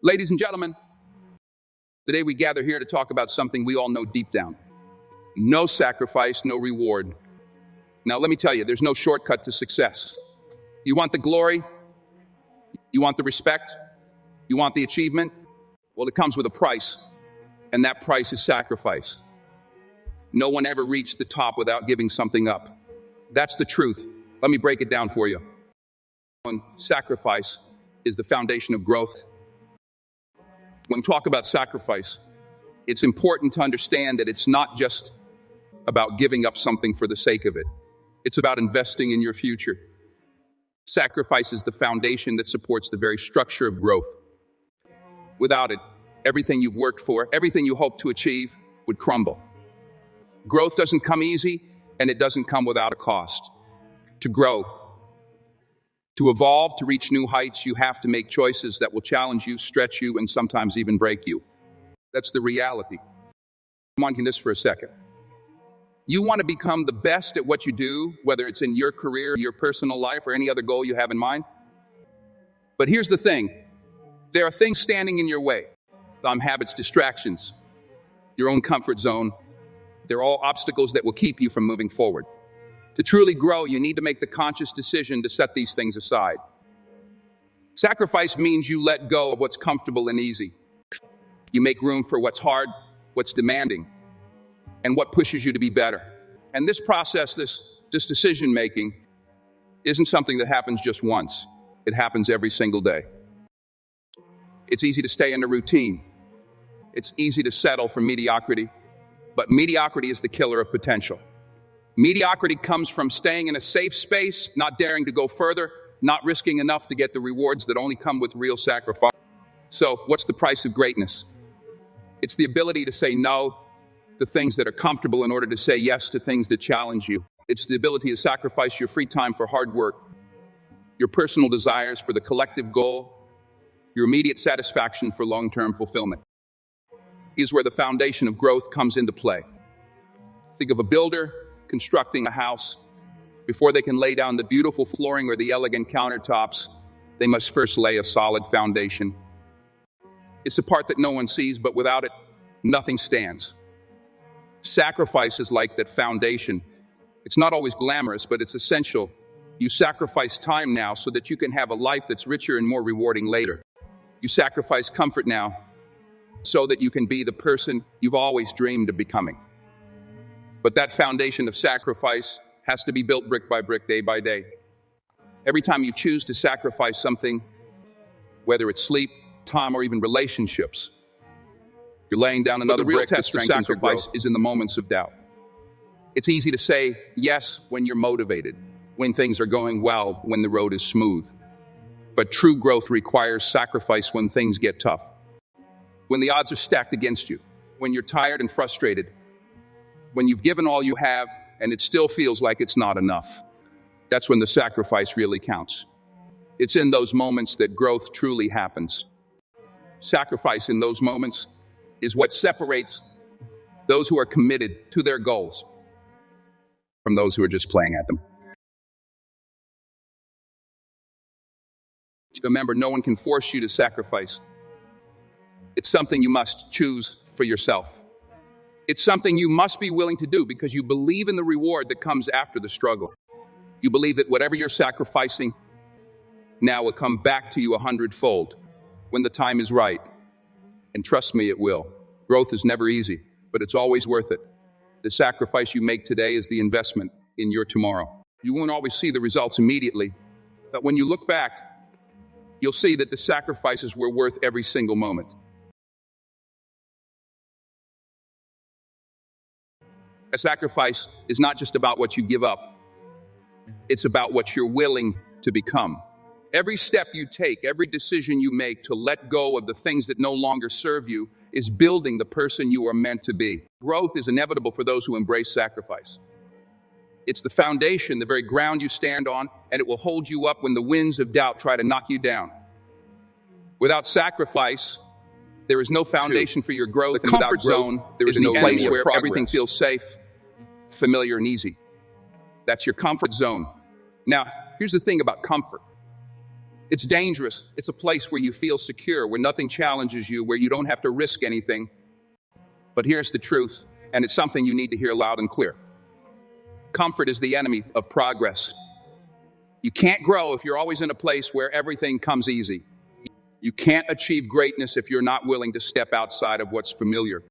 Ladies and gentlemen, today we gather here to talk about something we all know deep down. No sacrifice, no reward. Now, let me tell you, there's no shortcut to success. You want the glory? You want the respect? You want the achievement? Well, it comes with a price, and that price is sacrifice. No one ever reached the top without giving something up. That's the truth. Let me break it down for you. Sacrifice is the foundation of growth. When we talk about sacrifice, it's important to understand that it's not just about giving up something for the sake of it. It's about investing in your future. Sacrifice is the foundation that supports the very structure of growth. Without it, everything you've worked for, everything you hope to achieve would crumble. Growth doesn't come easy, and it doesn't come without a cost. To grow, to evolve, to reach new heights, you have to make choices that will challenge you, stretch you, and sometimes even break you. That's the reality. Come on this for a second. You want to become the best at what you do, whether it's in your career, your personal life, or any other goal you have in mind. But here's the thing. There are things standing in your way. Habits, distractions, your own comfort zone. They're all obstacles that will keep you from moving forward. To truly grow, you need to make the conscious decision to set these things aside. Sacrifice means you let go of what's comfortable and easy. You make room for what's hard, what's demanding, and what pushes you to be better. And this process, this decision-making, isn't something that happens just once. It happens every single day. It's easy to stay in a routine. It's easy to settle for mediocrity. But mediocrity is the killer of potential. Mediocrity comes from staying in a safe space, not daring to go further, not risking enough to get the rewards that only come with real sacrifice. So, what's the price of greatness? It's the ability to say no to things that are comfortable in order to say yes to things that challenge you. It's the ability to sacrifice your free time for hard work, your personal desires for the collective goal, your immediate satisfaction for long-term fulfillment. Is where the foundation of growth comes into play. Think of a builder constructing a house. Before they can lay down the beautiful flooring or the elegant countertops, they must first lay a solid foundation. It's the part that no one sees, but without it, nothing stands. Sacrifice is like that foundation. It's not always glamorous, but it's essential. You sacrifice time now so that you can have a life that's richer and more rewarding later. You sacrifice comfort now so that you can be the person you've always dreamed of becoming. But that foundation of sacrifice has to be built brick by brick, day by day. Every time you choose to sacrifice something, whether it's sleep, time, or even relationships, you're laying down another brick. The real test of sacrifice is in the moments of doubt. It's easy to say yes when you're motivated, when things are going well, when the road is smooth. But true growth requires sacrifice when things get tough, when the odds are stacked against you, when you're tired and frustrated, when you've given all you have and it still feels like it's not enough. That's when the sacrifice really counts. It's in those moments that growth truly happens. Sacrifice in those moments is what separates those who are committed to their goals from those who are just playing at them. Remember, no one can force you to sacrifice. It's something you must choose for yourself. It's something you must be willing to do because you believe in the reward that comes after the struggle. You believe that whatever you're sacrificing now will come back to you 100-fold when the time is right. And trust me, it will. Growth is never easy, but it's always worth it. The sacrifice you make today is the investment in your tomorrow. You won't always see the results immediately, but when you look back, you'll see that the sacrifices were worth every single moment. A sacrifice is not just about what you give up. It's about what you're willing to become. Every step you take, every decision you make to let go of the things that no longer serve you is building the person you are meant to be. Growth is inevitable for those who embrace sacrifice. It's the foundation, the very ground you stand on, and it will hold you up when the winds of doubt try to knock you down. Without sacrifice, there is no foundation for your growth. The comfort zone, there is no place where everything feels safe, familiar, and easy. That's your comfort zone. Now, here's the thing about comfort. It's dangerous. It's a place where you feel secure, where nothing challenges you, where you don't have to risk anything. But here's the truth, and it's something you need to hear loud and clear. Comfort is the enemy of progress. You can't grow if you're always in a place where everything comes easy. You can't achieve greatness if you're not willing to step outside of what's familiar.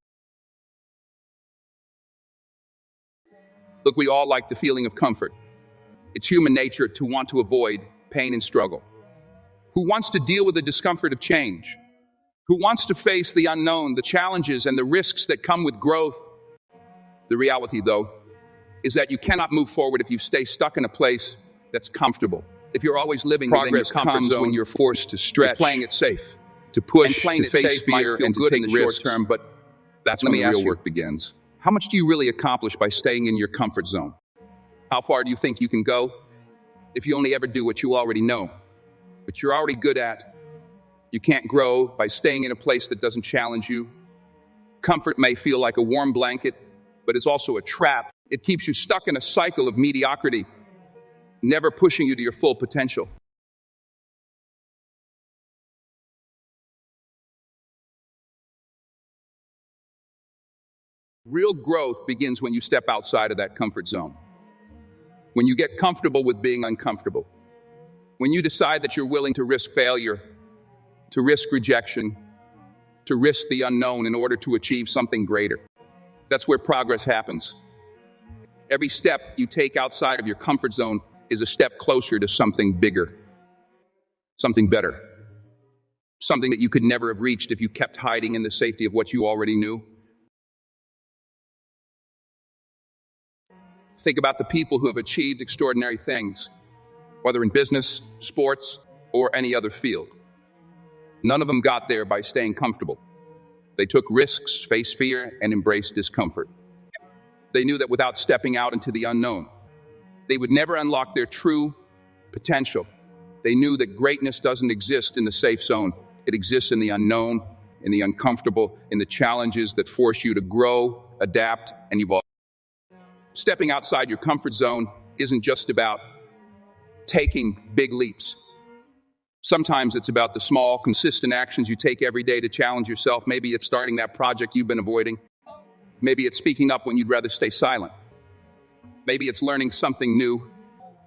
Look, we all like the feeling of comfort. It's human nature to want to avoid pain and struggle. Who wants to deal with the discomfort of change? Who wants to face the unknown, the challenges, and the risks that come with growth? The reality, though, is that you cannot move forward if you stay stuck in a place that's comfortable. If you're always living within your comfort zone, when you're forced to stretch, playing it safe, to push, to face fear, and to take risks. Short term, but that's when the real work begins. How much do you really accomplish by staying in your comfort zone? How far do you think you can go if you only ever do what you already know, what you're already good at? You can't grow by staying in a place that doesn't challenge you. Comfort may feel like a warm blanket, but it's also a trap. It keeps you stuck in a cycle of mediocrity, never pushing you to your full potential. Real growth begins when you step outside of that comfort zone. When you get comfortable with being uncomfortable. When you decide that you're willing to risk failure, to risk rejection, to risk the unknown in order to achieve something greater. That's where progress happens. Every step you take outside of your comfort zone is a step closer to something bigger, something better, something that you could never have reached if you kept hiding in the safety of what you already knew. Think about the people who have achieved extraordinary things, whether in business, sports, or any other field. None of them got there by staying comfortable. They took risks, faced fear, and embraced discomfort. They knew that without stepping out into the unknown, they would never unlock their true potential. They knew that greatness doesn't exist in the safe zone. It exists in the unknown, in the uncomfortable, in the challenges that force you to grow, adapt, and evolve. Stepping outside your comfort zone isn't just about taking big leaps. Sometimes it's about the small, consistent actions you take every day to challenge yourself. Maybe it's starting that project you've been avoiding. Maybe it's speaking up when you'd rather stay silent. Maybe it's learning something new,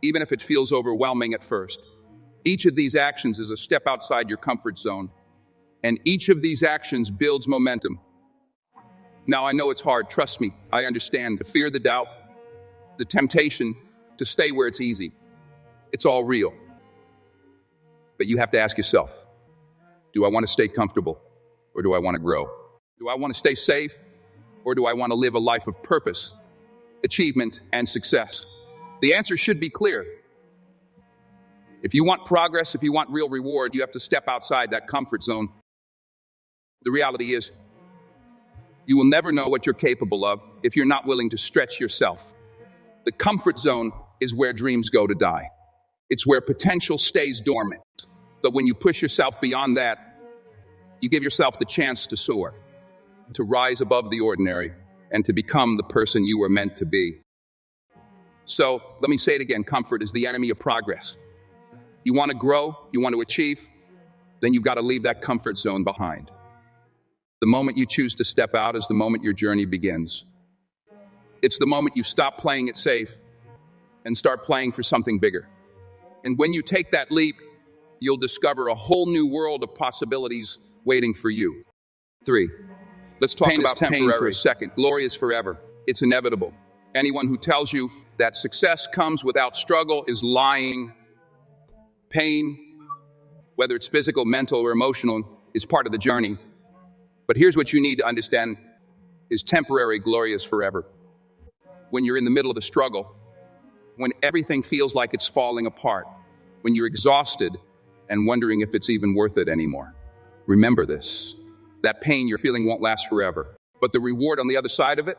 even if it feels overwhelming at first. Each of these actions is a step outside your comfort zone, and each of these actions builds momentum. Now, I know it's hard. Trust me, I understand the fear, the doubt, the temptation to stay where it's easy. It's all real. But you have to ask yourself, do I want to stay comfortable or do I want to grow? Do I want to stay safe or do I want to live a life of purpose, achievement, and success? The answer should be clear. If you want progress, if you want real reward, you have to step outside that comfort zone. The reality is, you will never know what you're capable of if you're not willing to stretch yourself. The comfort zone is where dreams go to die. It's where potential stays dormant. But when you push yourself beyond that, you give yourself the chance to soar, to rise above the ordinary, and to become the person you were meant to be. So, let me say it again, comfort is the enemy of progress. You want to grow, you want to achieve, then you've got to leave that comfort zone behind. The moment you choose to step out is the moment your journey begins. It's the moment you stop playing it safe and start playing for something bigger. And when you take that leap, you'll discover a whole new world of possibilities waiting for you. 3. Let's talk about pain for a second. Glory is forever. It's inevitable. Anyone who tells you that success comes without struggle is lying. Pain, whether it's physical, mental, or emotional, is part of the journey. But here's what you need to understand is temporary, glory is forever. When you're in the middle of the struggle, when everything feels like it's falling apart, when you're exhausted and wondering if it's even worth it anymore, remember this. That pain you're feeling won't last forever. But the reward on the other side of it,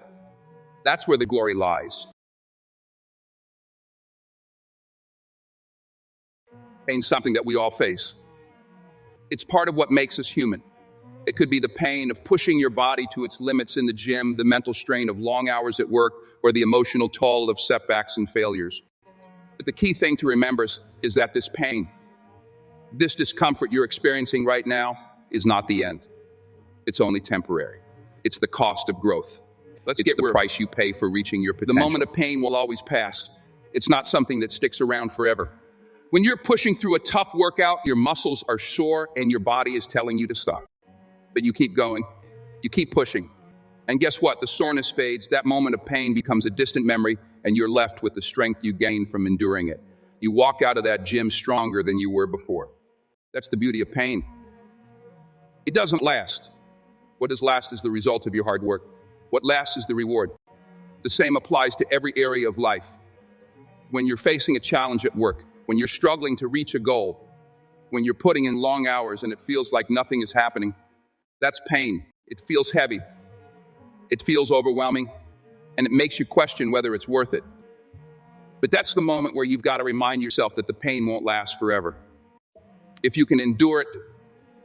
that's where the glory lies. Pain's something that we all face. It's part of what makes us human. It could be the pain of pushing your body to its limits in the gym, the mental strain of long hours at work, or the emotional toll of setbacks and failures. But the key thing to remember is that this pain, This discomfort you're experiencing right now is not the end. It's only temporary. It's the cost of growth. It's the price you pay for reaching your potential. The moment of pain will always pass. It's not something that sticks around forever. When you're pushing through a tough workout, your muscles are sore and your body is telling you to stop. But you keep going. You keep pushing. And guess what? The soreness fades. That moment of pain becomes a distant memory, and you're left with the strength you gained from enduring it. You walk out of that gym stronger than you were before. That's the beauty of pain. It doesn't last. What does last is the result of your hard work. What lasts is the reward. The same applies to every area of life. When you're facing a challenge at work, when you're struggling to reach a goal, when you're putting in long hours and it feels like nothing is happening, that's pain. It feels heavy. It feels overwhelming, and it makes you question whether it's worth it. But that's the moment where you've got to remind yourself that the pain won't last forever. If you can endure it,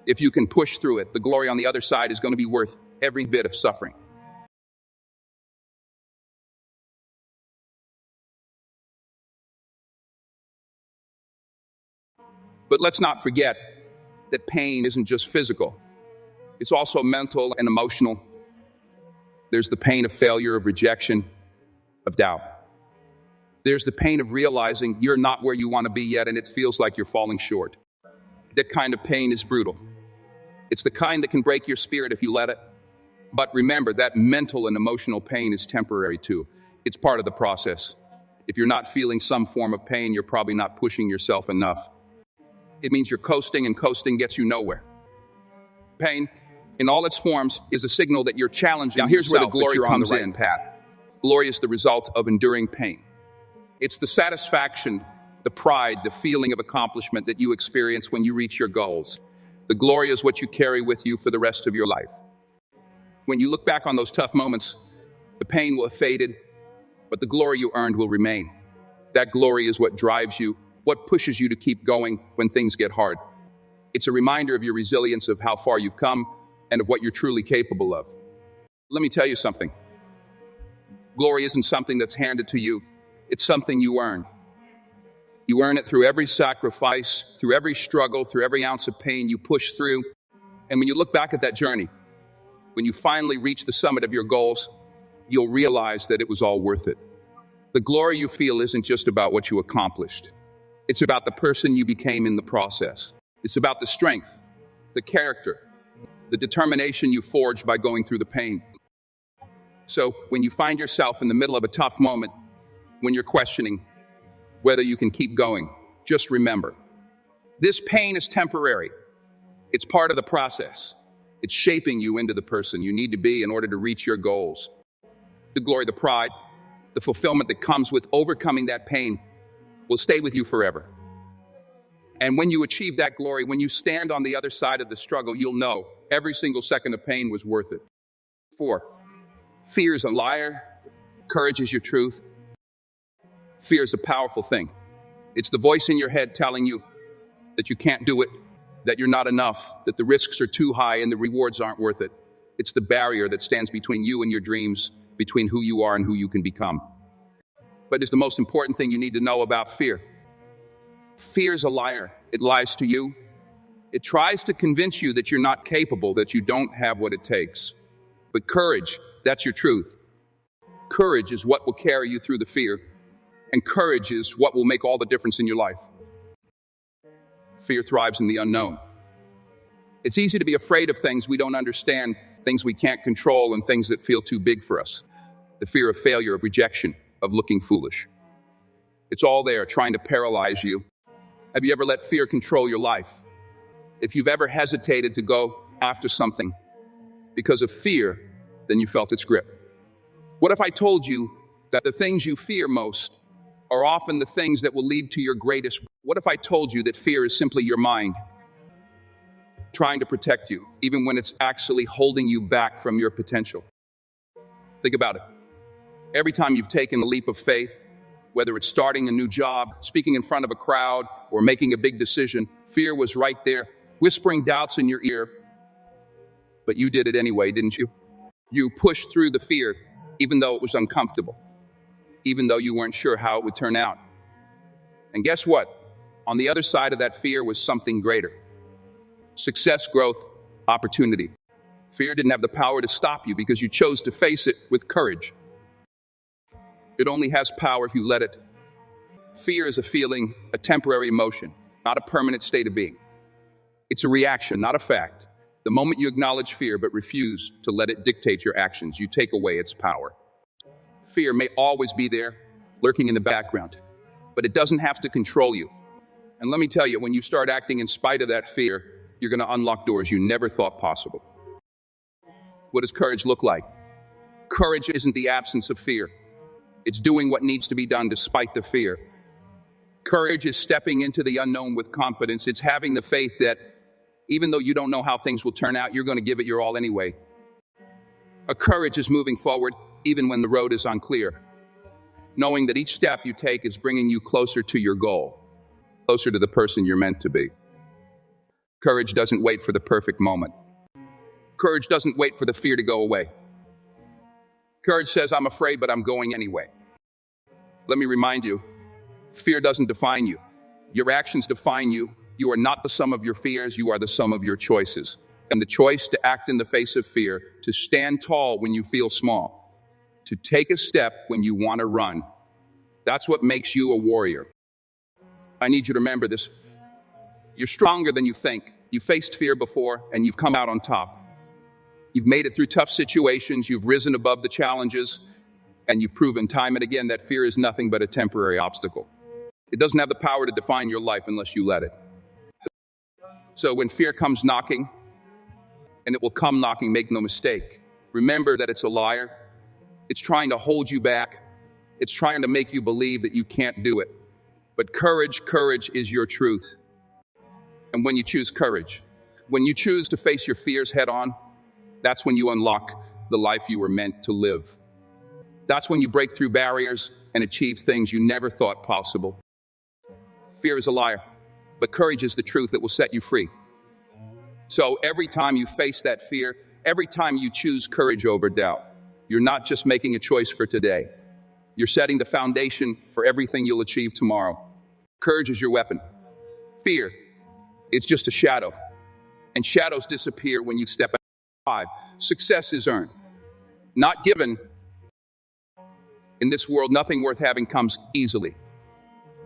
if you can push through it, the glory on the other side is going to be worth every bit of suffering. But let's not forget that pain isn't just physical. It's also mental and emotional. There's the pain of failure, of rejection, of doubt. There's the pain of realizing you're not where you want to be yet and it feels like you're falling short. That kind of pain is brutal. It's the kind that can break your spirit if you let it. But remember, that mental and emotional pain is temporary too. It's part of the process. If you're not feeling some form of pain, you're probably not pushing yourself enough. It means you're coasting, and coasting gets you nowhere. Pain, in all its forms, is a signal that you're challenging yourself. Now here's where the glory comes in. Glory is the result of enduring pain. It's the satisfaction, the pride, the feeling of accomplishment that you experience when you reach your goals. The glory is what you carry with you for the rest of your life. When you look back on those tough moments, the pain will have faded, but the glory you earned will remain. That glory is what drives you, what pushes you to keep going when things get hard. It's a reminder of your resilience, of how far you've come, and of what you're truly capable of. Let me tell you something. Glory isn't something that's handed to you. It's something you earn. You earn it through every sacrifice, through every struggle, through every ounce of pain you push through. And when you look back at that journey, when you finally reach the summit of your goals, you'll realize that it was all worth it. The glory you feel isn't just about what you accomplished. It's about the person you became in the process. It's about the strength, the character, the determination you forged by going through the pain. So when you find yourself in the middle of a tough moment, when you're questioning whether you can keep going, just remember, this pain is temporary. It's part of the process. It's shaping you into the person you need to be in order to reach your goals. The glory, the pride, the fulfillment that comes with overcoming that pain will stay with you forever. And when you achieve that glory, when you stand on the other side of the struggle, you'll know every single second of pain was worth it. 4, fear is a liar. Courage is your truth. Fear is a powerful thing. It's the voice in your head telling you that you can't do it, that you're not enough, that the risks are too high and the rewards aren't worth it. It's the barrier that stands between you and your dreams, between who you are and who you can become. But it's the most important thing you need to know about fear. Fear is a liar. It lies to you. It tries to convince you that you're not capable, that you don't have what it takes. But courage, that's your truth. Courage is what will carry you through the fear, and courage is what will make all the difference in your life. Fear thrives in the unknown. It's easy to be afraid of things we don't understand, things we can't control, and things that feel too big for us. The fear of failure, of rejection, of looking foolish. It's all there trying to paralyze you. Have you ever let fear control your life? If you've ever hesitated to go after something because of fear, then you felt its grip. What if I told you that the things you fear most are often the things that will lead to your greatest? What if I told you that fear is simply your mind trying to protect you, even when it's actually holding you back from your potential? Think about it. Every time you've taken a leap of faith, whether it's starting a new job, speaking in front of a crowd, or making a big decision, fear was right there, whispering doubts in your ear. But you did it anyway, didn't you? You pushed through the fear, even though it was uncomfortable, even though you weren't sure how it would turn out. And guess what? On the other side of that fear was something greater: success, growth, opportunity. Fear didn't have the power to stop you because you chose to face it with courage. It only has power if you let it. Fear is a feeling, a temporary emotion, not a permanent state of being. It's a reaction, not a fact. The moment you acknowledge fear but refuse to let it dictate your actions, you take away its power. Fear may always be there, lurking in the background, but it doesn't have to control you. And let me tell you, when you start acting in spite of that fear, you're going to unlock doors you never thought possible. What does courage look like? Courage isn't the absence of fear. It's doing what needs to be done despite the fear. Courage is stepping into the unknown with confidence. It's having the faith that even though you don't know how things will turn out, you're going to give it your all anyway. A courage is moving forward even when the road is unclear, knowing that each step you take is bringing you closer to your goal, closer to the person you're meant to be. Courage doesn't wait for the perfect moment. Courage doesn't wait for the fear to go away. Courage says, I'm afraid, but I'm going anyway. Let me remind you, fear doesn't define you. Your actions define you. You are not the sum of your fears. You are the sum of your choices. And the choice to act in the face of fear, to stand tall when you feel small, to take a step when you want to run, that's what makes you a warrior. I need you to remember this. You're stronger than you think. You faced fear before, and you've come out on top. You've made it through tough situations. You've risen above the challenges, and you've proven time and again that fear is nothing but a temporary obstacle. It doesn't have the power to define your life unless you let it. So when fear comes knocking, and it will come knocking, make no mistake, remember that it's a liar. It's trying to hold you back. It's trying to make you believe that you can't do it. But courage is your truth. And when you choose courage, when you choose to face your fears head on, that's when you unlock the life you were meant to live. That's when you break through barriers and achieve things you never thought possible. Fear is a liar, but courage is the truth that will set you free. So every time you face that fear, every time you choose courage over doubt, you're not just making a choice for today. You're setting the foundation for everything you'll achieve tomorrow. Courage is your weapon. Fear, it's just a shadow. And shadows disappear when you step out. 5. Success is earned, not given. In this world, nothing worth having comes easily.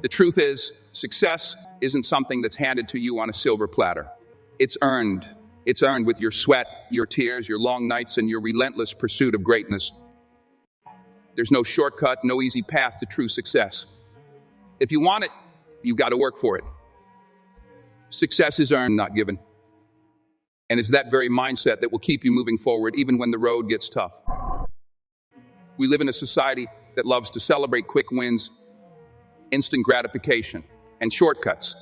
The truth is, success isn't something that's handed to you on a silver platter. It's earned. It's earned with your sweat, your tears, your long nights, and your relentless pursuit of greatness. There's no shortcut, no easy path to true success. If you want it, you've got to work for it. Success is earned, not given. And it's that very mindset that will keep you moving forward even when the road gets tough. We live in a society that loves to celebrate quick wins, instant gratification, and shortcuts.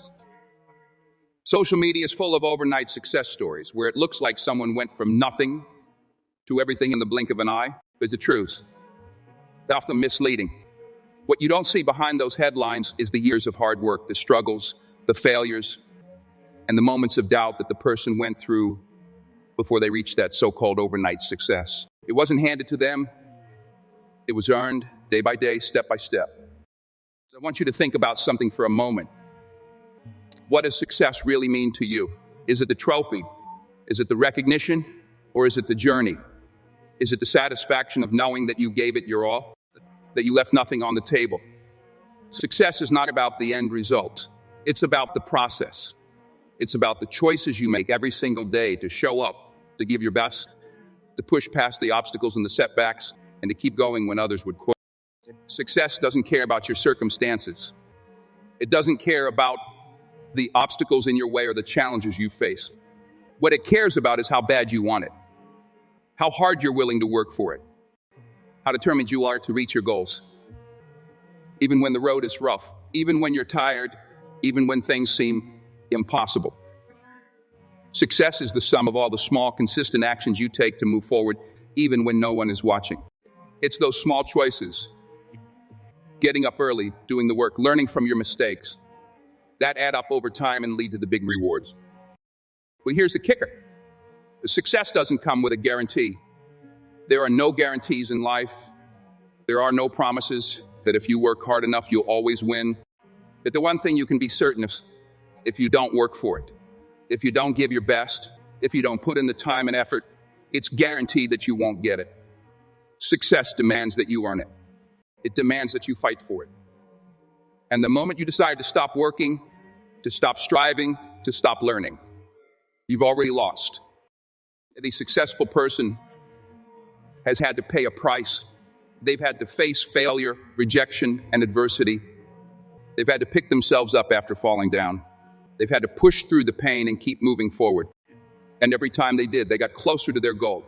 Social media is full of overnight success stories where it looks like someone went from nothing to everything in the blink of an eye. But the truth, it's often misleading. What you don't see behind those headlines is the years of hard work, the struggles, the failures, and the moments of doubt that the person went through before they reached that so-called overnight success. It wasn't handed to them. It was earned day by day, step by step. So I want you to think about something for a moment. What does success really mean to you? Is it the trophy? Is it the recognition? Or is it the journey? Is it the satisfaction of knowing that you gave it your all? That you left nothing on the table? Success is not about the end result. It's about the process. It's about the choices you make every single day to show up, to give your best, to push past the obstacles and the setbacks, and to keep going when others would quit. Success doesn't care about your circumstances. It doesn't care about the obstacles in your way or the challenges you face. What it cares about is how bad you want it, how hard you're willing to work for it, how determined you are to reach your goals. Even when the road is rough, even when you're tired, even when things seem impossible. Success is the sum of all the small, consistent actions you take to move forward, even when no one is watching. It's those small choices, getting up early, doing the work, learning from your mistakes, that add up over time and lead to the big rewards. Well, here's the kicker. The success doesn't come with a guarantee. There are no guarantees in life. There are no promises that if you work hard enough, you'll always win. But the one thing you can be certain of, if you don't work for it, if you don't give your best, if you don't put in the time and effort, it's guaranteed that you won't get it. Success demands that you earn it. It demands that you fight for it. And the moment you decide to stop working, to stop striving, to stop learning, you've already lost. The successful person has had to pay a price. They've had to face failure, rejection, and adversity. They've had to pick themselves up after falling down. They've had to push through the pain and keep moving forward. And every time they did, they got closer to their goal.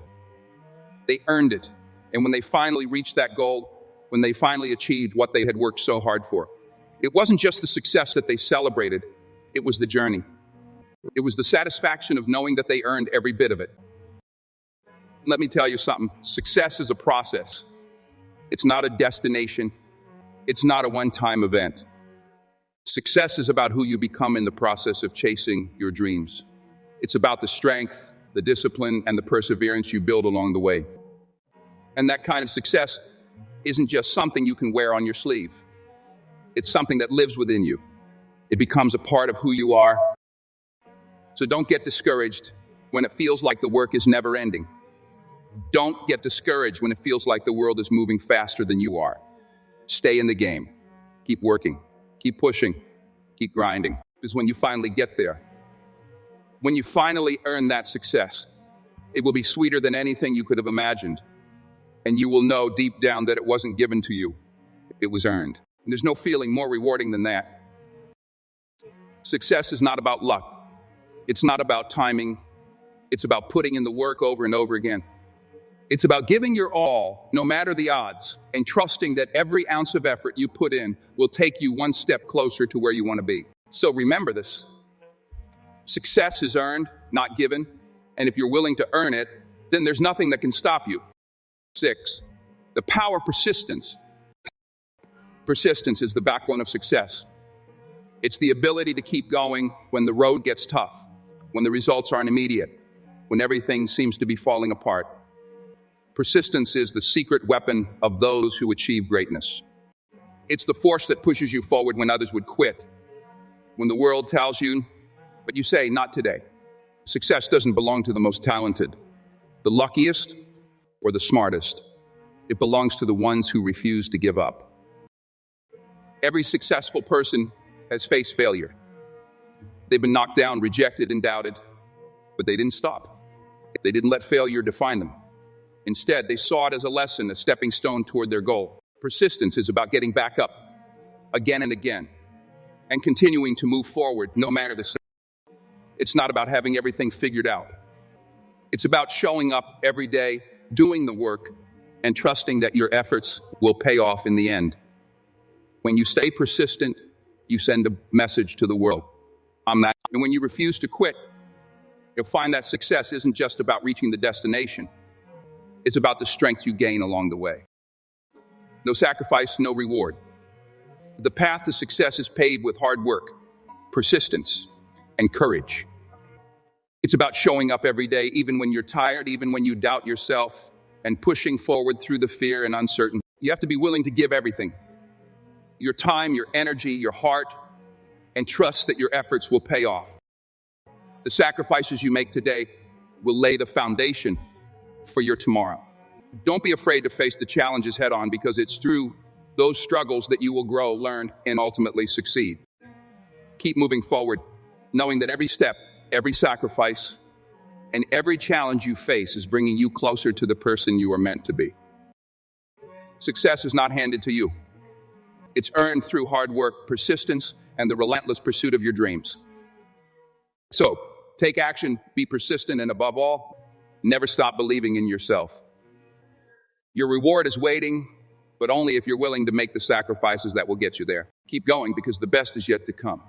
They earned it. And when they finally reached that goal, when they finally achieved what they had worked so hard for, it wasn't just the success that they celebrated, it was the journey. It was the satisfaction of knowing that they earned every bit of it. Let me tell you something. Success is a process. It's not a destination. It's not a one-time event. Success is about who you become in the process of chasing your dreams. It's about the strength, the discipline, and the perseverance you build along the way. And that kind of success isn't just something you can wear on your sleeve. It's something that lives within you. It becomes a part of who you are. So don't get discouraged when it feels like the work is never ending. Don't get discouraged when it feels like the world is moving faster than you are. Stay in the game. Keep working. Keep pushing. Keep grinding. Because when you finally get there, when you finally earn that success, it will be sweeter than anything you could have imagined. And you will know deep down that it wasn't given to you. It was earned. And there's no feeling more rewarding than that. Success is not about luck. It's not about timing. It's about putting in the work over and over again. It's about giving your all, no matter the odds, and trusting that every ounce of effort you put in will take you one step closer to where you want to be. So remember this. Success is earned, not given. And if you're willing to earn it, then there's nothing that can stop you. 6. The power of persistence. Persistence is the backbone of success. It's the ability to keep going when the road gets tough, when the results aren't immediate, when everything seems to be falling apart. Persistence is the secret weapon of those who achieve greatness. It's the force that pushes you forward when others would quit. When the world tells you, but you say, not today. Success doesn't belong to the most talented, the luckiest, or the smartest. It belongs to the ones who refuse to give up. Every successful person has faced failure. They've been knocked down, rejected, and doubted, but they didn't stop. They didn't let failure define them. Instead, they saw it as a lesson, a stepping stone toward their goal. Persistence is about getting back up again and again and continuing to move forward no matter the size. It's not about having everything figured out. It's about showing up every day, doing the work, and trusting that your efforts will pay off in the end. When you stay persistent, you send a message to the world. I'm that. And when you refuse to quit, you'll find that success isn't just about reaching the destination. It's about the strength you gain along the way. No sacrifice, no reward. The path to success is paved with hard work, persistence, and courage. It's about showing up every day, even when you're tired, even when you doubt yourself, and pushing forward through the fear and uncertainty. You have to be willing to give everything. Your time, your energy, your heart, and trust that your efforts will pay off. The sacrifices you make today will lay the foundation for your tomorrow. Don't be afraid to face the challenges head on, because it's through those struggles that you will grow, learn, and ultimately succeed. Keep moving forward, knowing that every step, every sacrifice, and every challenge you face is bringing you closer to the person you are meant to be. Success is not handed to you. It's earned through hard work, persistence, and the relentless pursuit of your dreams. So, take action, be persistent, and above all, never stop believing in yourself. Your reward is waiting, but only if you're willing to make the sacrifices that will get you there. Keep going, because the best is yet to come.